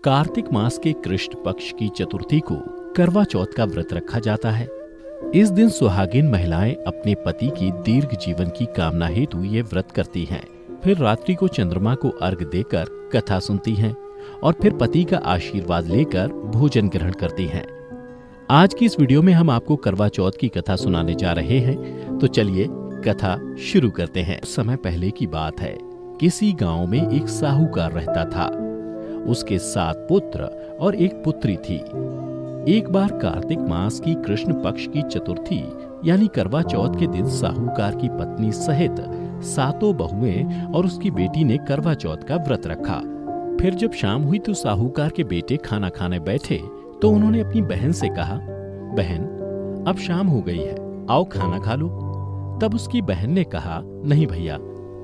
कार्तिक मास के कृष्ण पक्ष की चतुर्थी को करवा चौथ का व्रत रखा जाता है। इस दिन सुहागिन महिलाएं अपने पति की दीर्घ जीवन की कामना हेतु ये व्रत करती हैं। फिर रात्रि को चंद्रमा को अर्घ देकर कथा सुनती हैं और फिर पति का आशीर्वाद लेकर भोजन ग्रहण करती हैं। आज की इस वीडियो में हम आपको करवा चौथ की कथा सुनाने जा रहे हैं, तो चलिए कथा शुरू करते हैं। समय पहले की बात है, किसी गांव में एक साहूकार रहता था। उसके 7 पुत्र और एक पुत्री थी। एक बार कार्तिक मास की कृष्ण पक्ष की चतुर्थी यानी करवा चौथ के दिन साहूकार की पत्नी सहित 7 बहुएं और उसकी बेटी ने करवा चौथ का व्रत रखा। फिर जब शाम हुई तो साहूकार के बेटे खाना खाने बैठे तो उन्होंने अपनी बहन से कहा, बहन अब शाम हो गई है, आओ खाना खा लो। तब उसकी बहन ने कहा, नहीं भैया,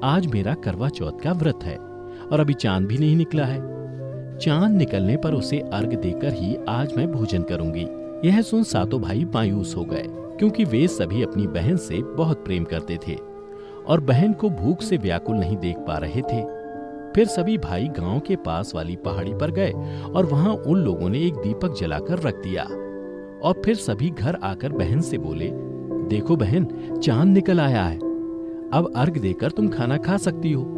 आज मेरा करवा चौथ का व्रत है और अभी चांद भी नहीं निकला है। चांद निकलने पर उसे अर्घ देकर ही आज मैं भोजन करूंगी। यह सुन 7 भाई मायूस हो गए, क्योंकि वे सभी अपनी बहन से बहुत प्रेम करते थे और बहन को भूख से व्याकुल नहीं देख पा रहे थे। फिर सभी भाई गांव के पास वाली पहाड़ी पर गए और वहां उन लोगों ने एक दीपक जलाकर रख दिया और फिर सभी घर आकर बहन से बोले, देखो बहन, चांद निकल आया है, अब अर्घ देकर तुम खाना खा सकती हो।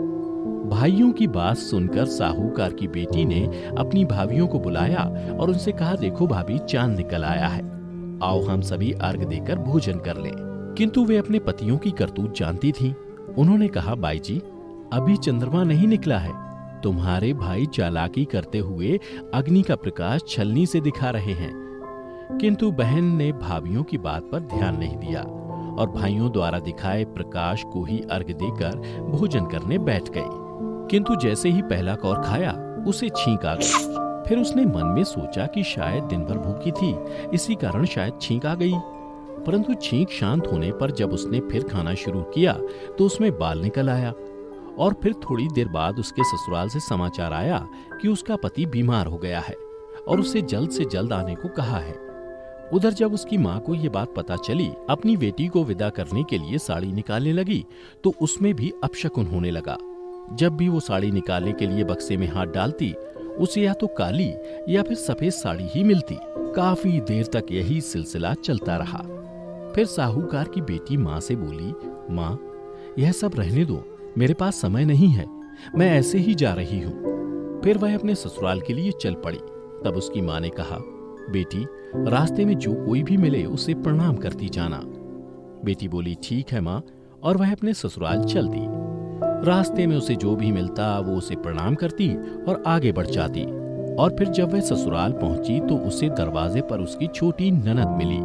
भाइयों की बात सुनकर साहूकार की बेटी ने अपनी भाभियों को बुलाया और उनसे कहा, देखो भाभी, चांद निकल आया है, आओ हम सभी अर्घ देकर भोजन कर लें। किंतु वे अपने पतियों की करतूत जानती थीं। उन्होंने कहा, बाई जी, अभी चंद्रमा नहीं निकला है, तुम्हारे भाई चालाकी करते हुए अग्नि का प्रकाश छलनी से दिखा रहे हैं। किंतु बहन ने भाभियों की बात पर ध्यान नहीं दिया और भाइयों द्वारा दिखाए प्रकाश को ही अर्घ देकर भोजन करने बैठ गई। किंतु जैसे ही पहला कौर खाया, उसे छींक आ गई। फिर उसने मन में सोचा कि शायद दिन भर भूखी थी, इसी कारण शायद छींक आ गई। परंतु छींक शांत होने पर जब उसने फिर खाना शुरू किया तो उसमें बाल निकल आया और फिर थोड़ी देर बाद उसके ससुराल से समाचार आया कि उसका पति बीमार हो गया है और उसे जल्द से जल्द आने को कहा है। उधर जब उसकी माँ को ये बात पता चली, अपनी बेटी को विदा करने के लिए साड़ी निकालने लगी तो उसमें भी अपशकुन होने लगा। जब भी वो साड़ी निकालने के लिए बक्से में हाथ डालती, उसे या तो काली या फिर सफेद साड़ी ही मिलती। काफी देर तक यही सिलसिला चलता रहा। फिर साहूकार की बेटी माँ से बोली, माँ, यह सब रहने दो, मेरे पास समय नहीं है, मैं ऐसे ही जा रही हूँ। फिर वह अपने ससुराल के लिए चल पड़ी। तब उसकी माँ ने कहा, बेटी, रास्ते में जो कोई भी मिले उसे प्रणाम करती जाना। बेटी बोली, ठीक है माँ, और वह अपने ससुराल चल दी। रास्ते में उसे जो भी मिलता वो उसे प्रणाम करती और आगे बढ़ जाती। और फिर जब वह ससुराल पहुंची तो उसे दरवाजे पर उसकी छोटी ननद मिली।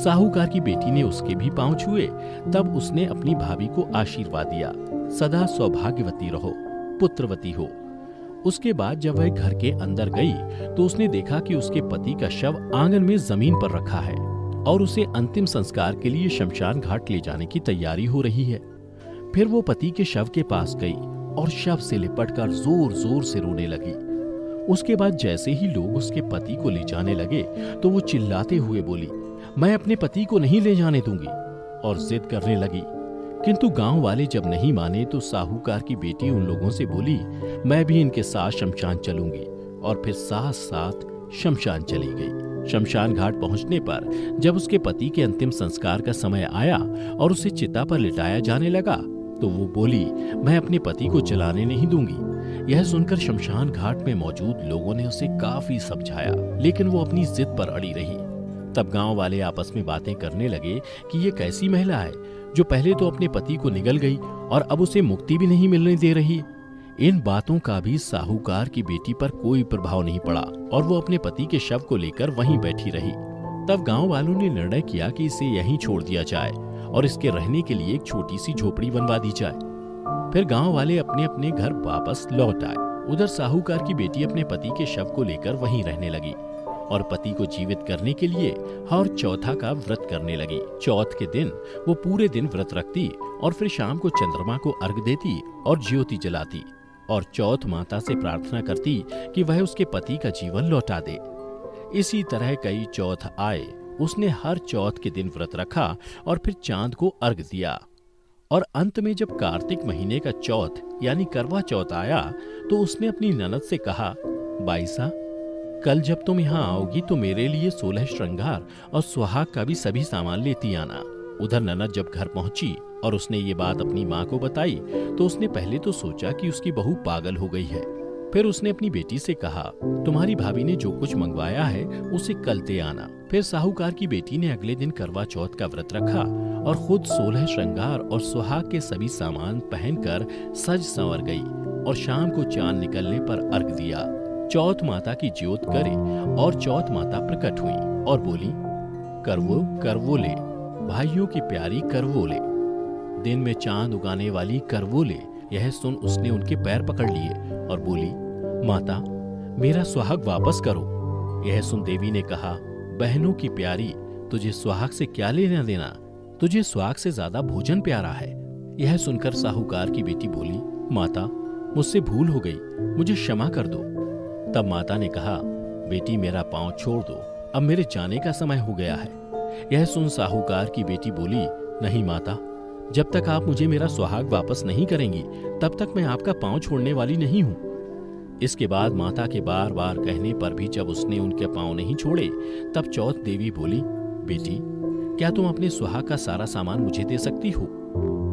साहूकार की बेटी ने उसके भी पांव छुए। तब उसने अपनी भाभी को आशीर्वाद दिया, सदा सौभाग्यवती रहो, पुत्रवती हो। उसके बाद जब वह घर के अंदर गई तो उसने देखा कि उसके पति का शव आंगन में जमीन पर रखा है और उसे अंतिम संस्कार के लिए शमशान घाट ले जाने की तैयारी हो रही है। फिर वो पति के शव के पास गई और शव से लिपटकर जोर जोर से रोने लगी। उसके बाद जैसे ही लोग उसके पति को ले जाने लगे तो वो चिल्लाते हुए बोली, मैं अपने पति को नहीं ले जाने दूंगी, और जिद करने लगी। किंतु गांव वाले जब नहीं माने तो साहूकार की बेटी उन लोगों से बोली, मैं भी इनके साथ शमशान चलूंगी, और फिर साथ साथ शमशान चली गई। शमशान घाट पहुंचने पर जब उसके पति के अंतिम संस्कार का समय आया और उसे चिता पर लिटाया जाने लगा तो वो बोली, मैं अपने पति को जलाने नहीं दूंगी। यह सुनकर शमशान घाट में मौजूद लोगों ने उसे काफी समझाया, लेकिन वो अपनी जिद पर अड़ी रही। तब गांव वाले आपस में बातें करने लगे कि ये कैसी महिला है जो पहले तो अपने पति को निगल गई और अब उसे मुक्ति भी नहीं मिलने दे रही। इन बातों का भी साहूकार की बेटी पर कोई प्रभाव नहीं पड़ा और वो अपने पति के शव को लेकर वहीं बैठी रही। तब गांव वालों ने निर्णय किया कि इसे यहीं छोड़ दिया जाए और इसके रहने के लिए एक छोटी सी झोपड़ी बनवा दी जाए। फिर गांव वाले अपने अपने घर वापस लौट आए। उधर साहूकार की बेटी अपने पति के शव को लेकर वहीं रहने लगी और पति को जीवित करने के लिए हर चौथा का व्रत करने लगी। चौथ के दिन वो पूरे दिन व्रत रखती और फिर शाम को चंद्रमा को अर्घ देती और ज्योति जलाती और चौथ माता से प्रार्थना करती कि वह उसके पति का जीवन लौटा दे। इसी तरह कई चौथ आए। उसने हर चौथ के दिन व्रत रखा और फिर चांद को अर्घ दिया। और अंत में जब कार्तिक महीने का चौथ यानी करवा चौथ आया तो उसने अपनी ननद से कहा, बाईसा, कल जब तुम यहाँ आओगी तो मेरे लिए 16 श्रृंगार और सुहाग का भी सभी सामान लेती आना। उधर ननद जब घर पहुंची और उसने ये बात अपनी माँ को बताई तो उसने पहले तो सोचा कि उसकी बहू पागल हो गई है। फिर उसने अपनी बेटी से कहा, तुम्हारी भाभी ने जो कुछ मंगवाया है उसे कल दे आना। फिर साहूकार की बेटी ने अगले दिन करवा चौथ का व्रत रखा और खुद 16 श्रृंगार और सुहाग के सभी सामान पहनकर सज संवर गई और शाम को चांद निकलने पर अर्घ दिया। चौथ माता की ज्योत करे और चौथ माता प्रकट हुई और बोली, करवो करवोले, भाइयों की प्यारी करवोले, दिन में चांद उगाने वाली करवोले। यह सुन उसने उनके पैर पकड़ लिए और बोली, माता मेरा सुहाग वापस करो। यह सुन देवी ने कहा, बहनों की प्यारी, तुझे सुहाग से क्या लेना देना, तुझे सुहाग से ज्यादा भोजन प्यारा है। यह सुनकर साहूकार की बेटी बोली, माता मुझसे भूल हो गई, मुझे क्षमा कर दो। तब माता ने कहा, बेटी मेरा पांव छोड़ दो, अब मेरे जाने का समय हो गया है। यह सुन साहूकार की बेटी बोली, नहीं माता, जब तक आप मुझे मेरा सुहाग वापस नहीं करेंगी तब तक मैं आपका पांव छोड़ने वाली नहीं हूँ। इसके बाद माता के बार बार कहने पर भी जब उसने उनके पांव नहीं छोड़े तब चौथ देवी बोली, बेटी क्या तुम अपने सुहाग का सारा सामान मुझे दे सकती हो?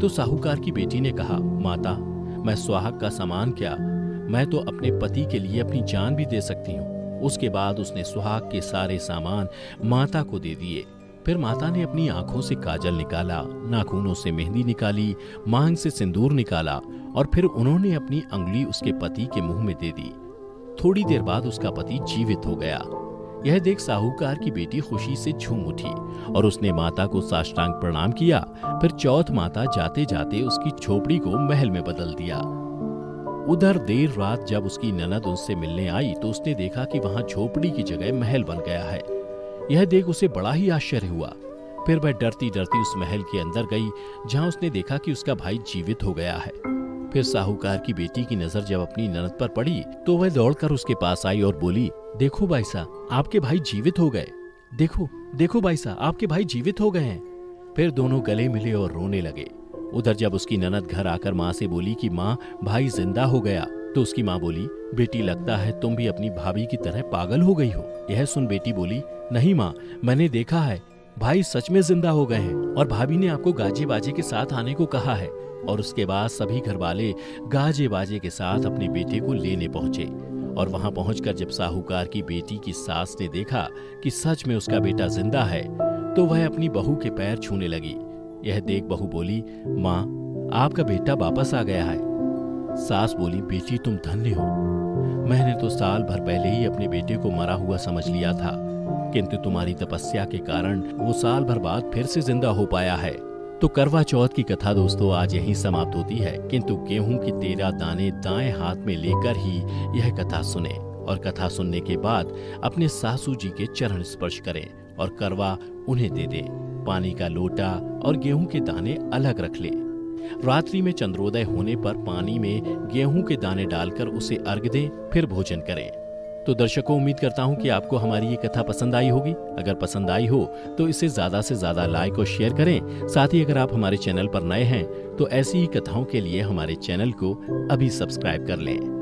तो साहूकार की बेटी ने कहा, माता मैं सुहाग का सामान क्या, मैं तो अपने पति के लिए अपनी जान भी दे सकती हूँ। उसके बाद उसने सुहाग के सारे सामान माता को दे दिए। फिर माता ने अपनी आंखों से काजल निकाला, नाखूनों से मेहंदी निकाली, मांग से सिंदूर निकाला और फिर उन्होंने अपनी अंगुली उसके पति के मुंह में दे दी। थोड़ी देर बाद उसका पति जीवित हो गया। यह देख साहूकार की बेटी खुशी से झूम उठी और उसने माता को साष्टांग प्रणाम किया। फिर चौथ माता जाते जाते उसकी झोपड़ी को महल में बदल दिया। उधर देर रात जब उसकी ननद उससे मिलने आई तो उसने देखा कि वहां झोपड़ी की जगह महल बन गया है। यह देख उसे बड़ा ही आश्चर्य हुआ। फिर वह डरती डरती उस महल के अंदर गई जहां उसने देखा कि उसका भाई जीवित हो गया है। फिर साहूकार की बेटी की नजर जब अपनी ननद पर पड़ी तो वह दौड़कर उसके पास आई और बोली, देखो बाईसा, आपके भाई जीवित हो गए। देखो देखो बाईसा, आपके भाई जीवित हो गए हैं। फिर दोनों गले मिले और रोने लगे। उधर जब उसकी ननद घर आकर माँ से बोली कि माँ भाई जिंदा हो गया तो उसकी माँ बोली, बेटी लगता है तुम भी अपनी भाभी की तरह पागल हो गई हो। यह सुन बेटी बोली, नहीं माँ, मैंने देखा है, भाई सच में जिंदा हो गए हैं और भाभी ने आपको गाजे बाजे के साथ आने को कहा है। और उसके बाद सभी घर वाले गाजे बाजे के साथ अपने बेटे को लेने पहुंचे और वहां पहुंचकर जब साहूकार की बेटी की सास ने देखा कि सच में उसका बेटा जिंदा है तो वह अपनी बहू के पैर छूने लगी। यह देख बहू बोली, माँ आपका बेटा वापस आ गया है। सास बोली, बेटी तुम धन्य हो, मैंने तो साल भर पहले ही अपने बेटे को मरा हुआ समझ लिया था, किंतु तुम्हारी तपस्या के कारण वो साल भर बाद फिर से जिंदा हो पाया है। तो करवा चौथ की कथा दोस्तों आज यहीं समाप्त होती है, किंतु गेहूं की 13 दाने दाएं हाथ में लेकर ही यह कथा सुने और कथा सुनने के बाद अपने सासू जी के चरण स्पर्श करें और करवा उन्हें दे दें। पानी का लोटा और गेहूं के दाने अलग रख लें। रात्रि में चंद्रोदय होने पर पानी में गेहूं के दाने डालकर उसे अर्घ दें, फिर भोजन करें। तो दर्शकों, उम्मीद करता हूं कि आपको हमारी ये कथा पसंद आई होगी। अगर पसंद आई हो तो इसे ज्यादा से ज्यादा लाइक और शेयर करें। साथ ही अगर आप हमारे चैनल पर नए हैं तो ऐसी ही कथाओं के लिए हमारे चैनल को अभी सब्सक्राइब कर लें।